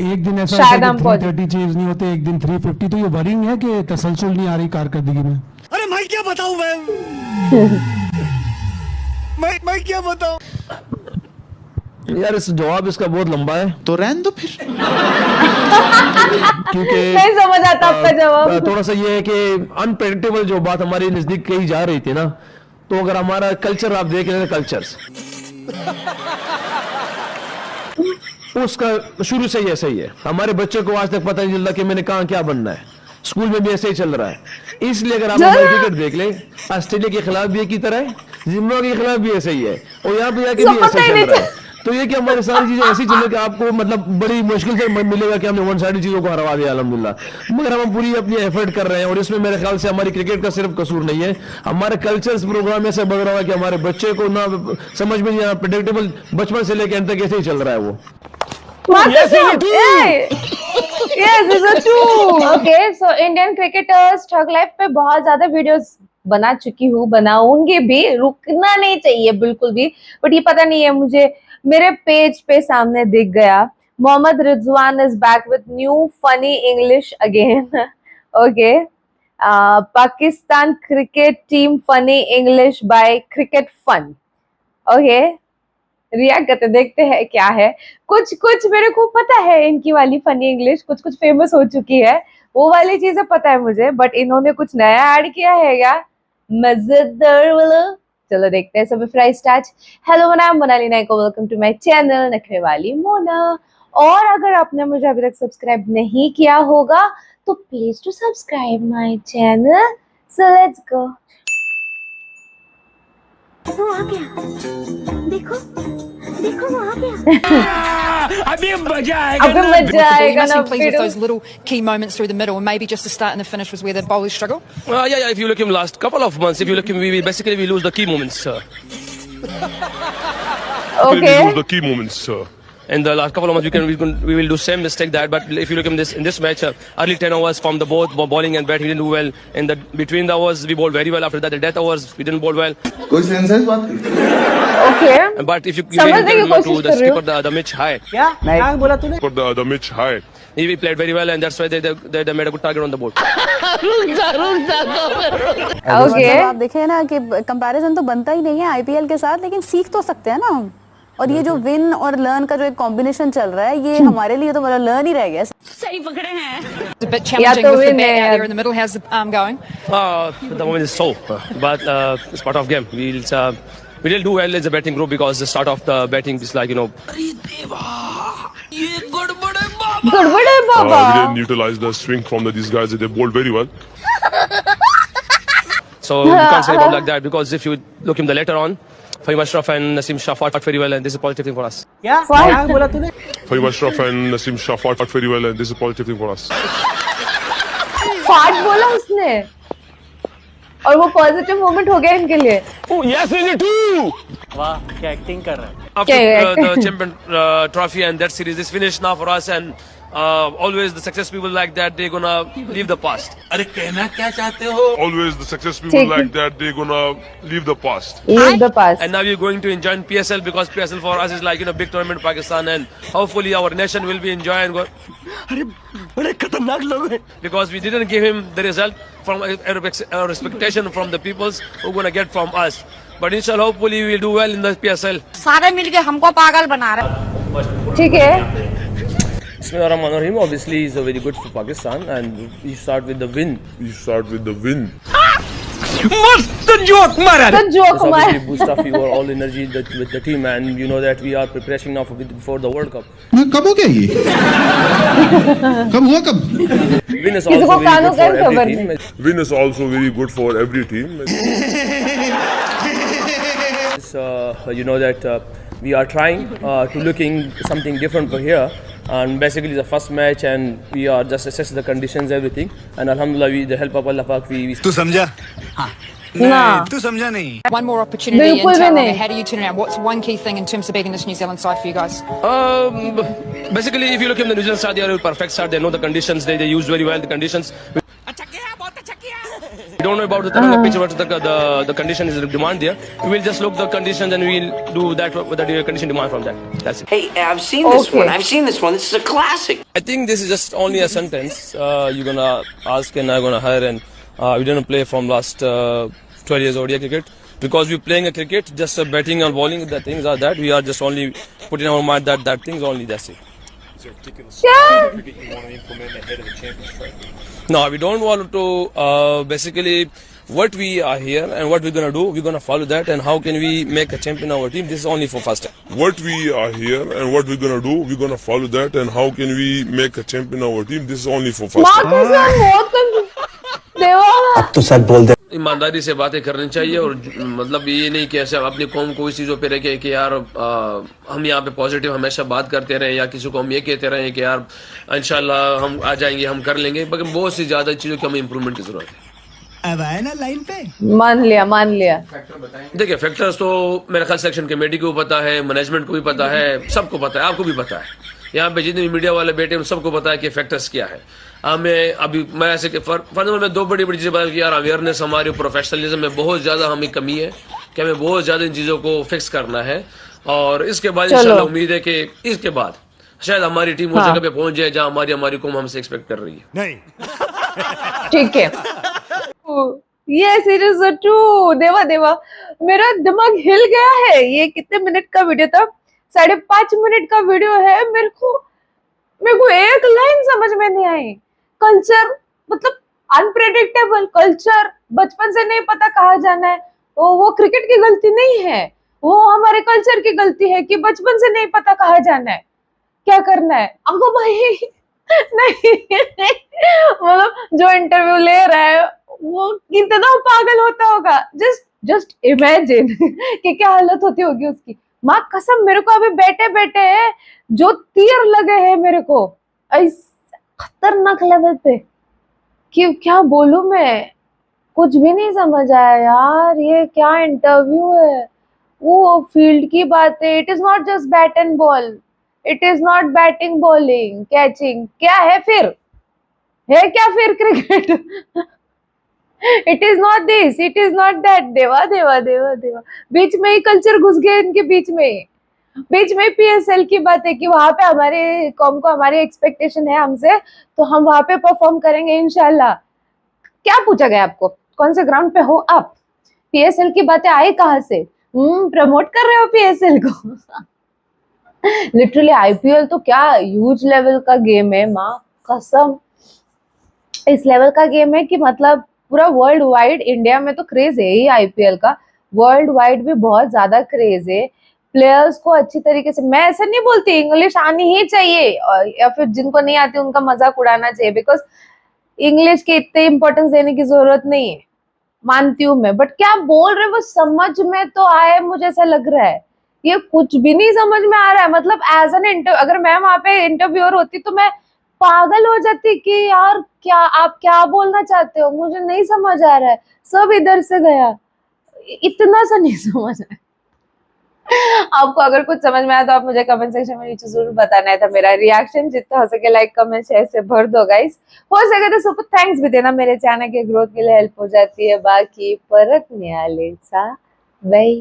एक दिन ऐसा शायद हम 330 चेज नहीं होते, एक दिन 350, तो ये वरिंग है कि तसलसल नहीं आ रही कारकर्दगी में। अरे मैं क्या बताऊं मैं क्या बताऊं यार, इस जवाब इसका बहुत लंबा है, तो रहने दो फिर। क्योंकि नहीं समझ आता आपका जवाब। थोड़ा सा ये है कि अनप्रेडिक्टेबल जो बात हमारे नजदीक कही जा रही थी ना, तो अगर हमारा कल्चर आप देख रहे हैं, कल्चर्स उसका शुरू से ही ऐसा ही है। हमारे बच्चे को आज तक पता नहीं चलता कि मैंने कहाँ क्या बनना है, स्कूल में भी ऐसे ही चल रहा है। इसलिए अगर आप हमारे क्रिकेट देख लें, ऑस्ट्रेलिया के खिलाफ भी एक ही तरह है, जिम्बाब्वे के खिलाफ भी ऐसे ही है, और यहाँ पे जाके भी ऐसे चल रहा है। तो ये कि हमारी सारी चीजें ऐसी चल रही कि आपको मतलब बड़ी मुश्किल से मिलेगा कि हमने वन साइड चीजों को हरवा दिया अल्हम्दुलिल्लाह, मगर हम पूरी अपनी एफर्ट कर रहे हैं। और इसमें मेरे ख्याल से हमारी क्रिकेट का सिर्फ कसूर नहीं है, हमारे कल्चर्स प्रोग्राम ऐसे बढ़ रहा है कि हमारे बच्चे को ना समझ में नहीं, प्रेडिक्टेबल बचपन से लेकर अंत तक ऐसे ही चल रहा है वो। Okay, so Indian cricketers thug life पे बहुत ज्यादा वीडियोस बना चुकी हूँ, बनाऊंगी भी, रुकना नहीं चाहिए बिल्कुल भी। बट ये पता नहीं है, मुझे मेरे पेज पे सामने दिख गया, Mohammad Rizwan is back with new funny English again. Okay, Pakistan cricket team funny English by cricket fun. Okay, react करते देखते हैं क्या है। कुछ कुछ मेरे को पता है इनकी वाली फनी इंग्लिश, कुछ कुछ फेमस हो चुकी है, वो वाली चीजें पता है मुझे, बट इन्होंने कुछ नया ऐड किया है क्या, मजेदार वाला। चलो देखते हैं। सब फ्राई स्टार्ट। हेलो, मैं नाम Monali Nayako, welcome to my channel Nakhre Wali Mona. और अगर आपने मुझे अभी तक सब्सक्राइब नहीं किया होगा तो please to subscribe my channel. So let's go. वो आ गया, देखो देखो वो आ गया। अभी मजा आएगा अभी मजा आएगा ना। Pleased with those little key moments through the middle, and maybe just the start and the finish was where the bowlers struggle. Yeah. If you look him last couple of months, if you look him, we basically we lose the key moments, sir. Okay. We lose the key moments, sir. In the last couple of months, we will do same mistake that. But if you look in this match, early 10 overs from the both bowling and bat, we didn't do well. In the between the overs, we bowled very well. After that, the death overs, we didn't bowl well. कोई sense है इस बात की? Okay. But if you समझने की to कोशिश the कर रही हूँ। skipper, the Mitch High, क्या बोला तूने? For the Mitch High. he played very well, and that's why they made a good target on the board. Okay. आप देखें ना कि कंपैरिजन तो बनता ही नहीं है आईपीएल के साथ, लेकिन सीख तो सकते हैं ना हम। और ये जो विन और लर्न का जो एक कॉम्बिनेशन चल रहा है, ये हमारे लिए तो मतलब लर्न ही रह गया। सही पकड़े हैं। It's a bit challenging with the bat out there in the middle. How's the arm going? The moment is so, but it's part of game. We didn't do well as a batting group because the start of the batting is like, you know. गड़बड़ है We Baba. didn't utilize the swing from these guys. They bowled very well. So you can't say about like that, because if you look him the later on, Fahim Ashraf and Naseem Shah fought very well, and this is a positive thing for us. क्या बोला तूने? Fahim Ashraf and Naseem Shah fought very well, and this is a positive thing for us. फाट बोला उसने, और वो positive moment हो गया इनके लिए। Oh yes, we did too. वाह, क्या एक्टिंग कर रहा है। After the champion trophy and that series is finished now for us, and always the success people like that, they're gonna leave the past. अरे कहना क्या चाहते हो? Always the success people like that, they're gonna leave the past. Leave the past. And now we're going to enjoy PSL, because PSL for us is like, you know, big tournament in Pakistan, and hopefully our nation will be enjoying. अरे बड़े खतरनाक लोग हैं। Because we didn't give him the result from our expectation from the peoples who gonna get from us. But inshallah, hopefully we will do well in the PSL. सारे मिलके हमको पागल बना रहे। ठीक है। Bismillahirrahmanirrahim. Obviously, is very good for Pakistan, and we start with the win. मस्त joke मारा। तो जोक This मार। obviously boost up your all energy with the team, and you know that we are preparing now for the World Cup. कब हो गया ये? कब हुआ कब? Win is किसी को also very कानों good का for खबर every नहीं। team. Win is also very good for every team. You know that we are trying to looking something different for here, and basically the first match, and we are just assess the conditions, everything, and alhamdulillah, with the help of Allah Pak, we तू समझा? हाँ। नहीं, तू समझा नहीं। One more opportunity in बिल्कुल भी Tauranga. नहीं। How do you turn around? What's one key thing in terms of beating this New Zealand side for you guys? basically, if you look at the New Zealand side, they are a perfect side. They know the conditions. They use very well the conditions. अच्छा किया, बहुत अच्छा किया। We don't know about the Taranga pitch, what the condition is demand there. We will just look the conditions and we'll do that what the condition demand from that. That's it. Hey, I've seen this one. I've seen this one. This is a classic. I think this is just only a sentence. You're gonna ask and I'm gonna hire, and we didn't play from last 12 years ODI cricket because we're playing a cricket, just batting and bowling. The things are that we are just only putting our mind that things only. That's it. Is there a particular style of cricket you want to implement ahead of the Champions Trophy? No, we don't want to. Basically, what we are here and what we're gonna do, we're gonna follow that. And how can we make a champion our team? This is only for first time. What we are here and what we're gonna do, we're gonna follow that. And how can we make a champion our team? This is only for first time. अब तो सच बोल दे। ईमानदारी से बातें करनी चाहिए और मतलब ये नहीं कि ऐसे अपनी कौम को इस चीज़ों पे रखे कि यार हम यहाँ पे पॉजिटिव हमेशा बात करते रहें या किसी को हम ये कहते रहें कि यार इंशाल्लाह हम आ जाएंगे, हम कर लेंगे, लेकिन बहुत सी ज़्यादा चीज़ों की हमें इम्प्रूवमेंट की जरूरत है। अब आए ना लाइन पे। मान लिया। देखिए फैक्टर्स तो मेरे ख्याल सेक्शन कमेटी को भी पता है, मैनेजमेंट को भी पता है, सबको पता है, आपको भी पता है, यहाँ पे जितने भी मीडिया वाले बैठे हैं सबको पता है कि फैक्टर्स क्या है। हमें अभी मैं ऐसे फर्दर में दो बड़ी चीज़ें बता कि यार अवेयरनेस हमारी प्रोफेशनलिज्म में बहुत ज़्यादा हमें कमी है कि हमें बहुत ज़्यादा इन चीज़ों को फिक्स करना है और इसके बाद इंशाल्लाह उम्मीद है कि इसके बाद शायद हमारी टीम उस जगह पे पहुंच जाए जहाँ हमारी कौम हमसे एक्सपेक्ट कर रही है। नहीं ठीक है। Yes it is true. देवा मेरा दिमाग हिल गया है। ये कितने मिनट का वीडियो था? 5.5 मिनट का वीडियो है। मेरे को एक लाइन समझ में नहीं आई। कल्चर मतलब अनप्रेडिक्टेबल कल्चर, बचपन से नहीं पता कहाँ जाना है। वो क्रिकेट की गलती नहीं है, वो हमारे कल्चर की गलती है कि बचपन से नहीं पता कहाँ जाना है, क्या करना है। अगो भाई नहीं मतलब जो इंटरव्यू ले रहा है वो कितना पागल होता होगा। जस्ट इमेजिन कि क्या हालत होती होगी उसकी। माँ कसम मेरे को अभी बैठे जो तीर लगे हैं मेरे को खतरनाक लेवल पे कि क्या बोलूं मैं, कुछ भी नहीं समझ आया यार। ये क्या इंटरव्यू है, वो फील्ड की बात है। It is not just bat and ball, it is not batting bowling catching, क्या है फिर? है क्या फिर cricket? It is not this, it is not that. देवा बीच में ही कल्चर घुस गए इनके बीच में पीएसएल की बात है कि वहां पे हमारे कॉम को हमारी एक्सपेक्टेशन है हमसे, तो हम वहां पे परफॉर्म करेंगे इंशाल्लाह। क्या पूछा गया आपको? कौन से ग्राउंड पे हो आप? पीएसएल की बातें आई कहाँ से? प्रमोट कर रहे हो पीएसएल को? लिटरली आईपीएल तो क्या ह्यूज लेवल का गेम है, माँ कसम। इस लेवल का गेम है कि मतलब पूरा वर्ल्ड वाइड, इंडिया में तो क्रेज है ही आईपीएल का, वर्ल्ड वाइड भी बहुत ज्यादा क्रेज है। प्लेयर्स को अच्छी तरीके से, मैं ऐसा नहीं बोलती इंग्लिश आनी ही चाहिए या फिर जिनको नहीं आती उनका मजाक उड़ाना चाहिए, बिकॉज इंग्लिश के इतने इंपॉर्टेंस देने की जरूरत नहीं है, मानती हूँ मैं। बट क्या बोल रहे वो समझ में तो आए, मुझे ऐसा लग रहा है। ये कुछ भी नहीं समझ में आ रहा है। मतलब एज एन अगर मैं वहां पे इंटरव्यूअर होती तो मैं पागल हो जाती कि यार क्या आप क्या बोलना चाहते हो, मुझे नहीं समझ आ रहा है, सब इधर से गया, इतना सा नहीं समझ आया। आपको अगर कुछ समझ में आया तो आप मुझे कमेंट सेक्शन में नीचे जरूर बताना है। था मेरा रिएक्शन जितना हो सके लाइक कमेंट शेयर से भर दो गाइस। हो सके तो सुपर थैंक्स भी देना, मेरे चैनल के ग्रोथ के लिए हेल्प हो जाती है। बाकी परत न्यालेचा बाय।